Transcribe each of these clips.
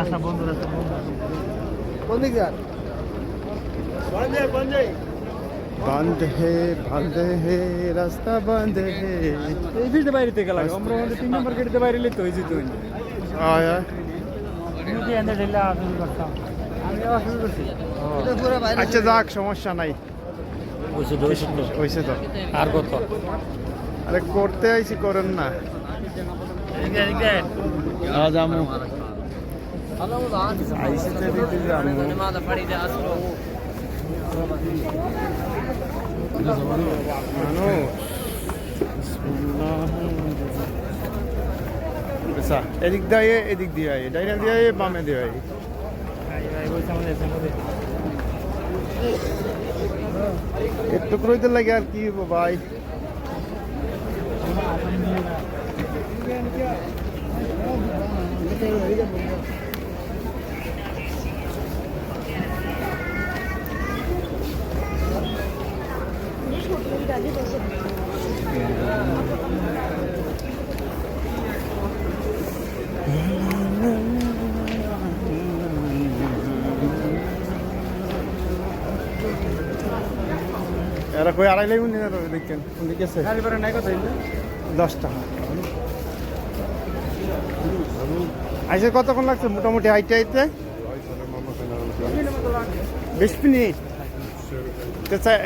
রাস্তা বন্ধ কোন দিক যান बंद है रास्ता बंद है এই ফিরতে বাইরে থেকে লাগে আমরা 3 নম্বর গেটে বাইরে লিতে হইছি তো आया নদী এনে ঢেলা শুরু করতাম আমি আবার শুরু করছি এটা পুরো বাইরে আচ্ছা যাক সমস্যা নাই হইছে তো আর কত আরে করতে আইছি করেন না আজ আমু আইছি তে দিতে জামু এদিক দিয়ে এদিক দিয়ে ডাইনে দিয়ে বামে দিয়ে একটু করতে লাগে আর কি ভাই এরা কই আড়াই লাগুন দেখছেন কোন দিকে আছে গাড়ি ভাড়া নাই কত 10 টাকা আইসে কতক্ষণ লাগছে মোটামুটি আইতে আইতে 20 মিনিট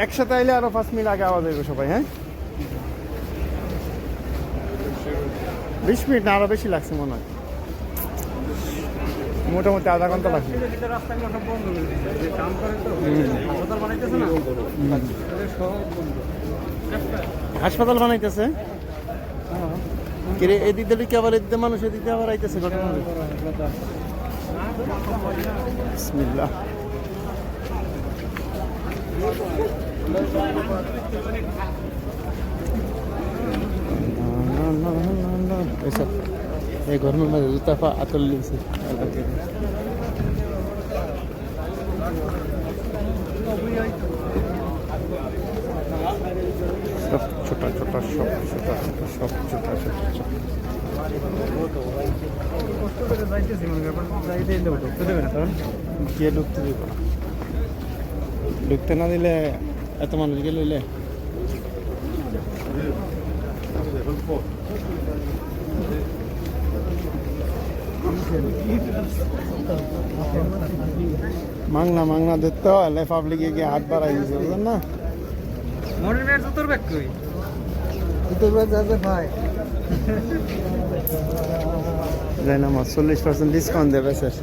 একসাথে আইলে আরো 5 মিনিট আগে আওয়াজ হইবে সবাই হ্যাঁ 20 মিনিট না আরো বেশি লাগছে মনে হয় মোটামুটি আধা ঘন্টা লাগবে রাস্তাগুলো সব বন্ধ করে দিয়েছে কাম করে তো হাসপাতাল বানাইতেছে না হাসপাতাল বানাইতেছে কিরে এদিক দিয়ে কি আবার এদিকে মানুষ এদিক দিয়ে আবার আইতেছে ঘটনা বিসমিল্লাহ ऐसा ये घर में मैं दफा अतल से सब छोटा छोटा सब छोटा छोटा सब छोटा छोटा গিয়ে ঢুকতে দিব ঢুকতে না দিলে এত মানুষ গেলে মাংনা দিতে হলে পাবলিকে গিয়ে হাত বাড়াই দিয়েছে বুঝলেন না মডেল তোর ব্যাগ কই তোর ব্যাগ যাবে ভাই জানি না 40% ডিসকাউন্ট দেবে স্যার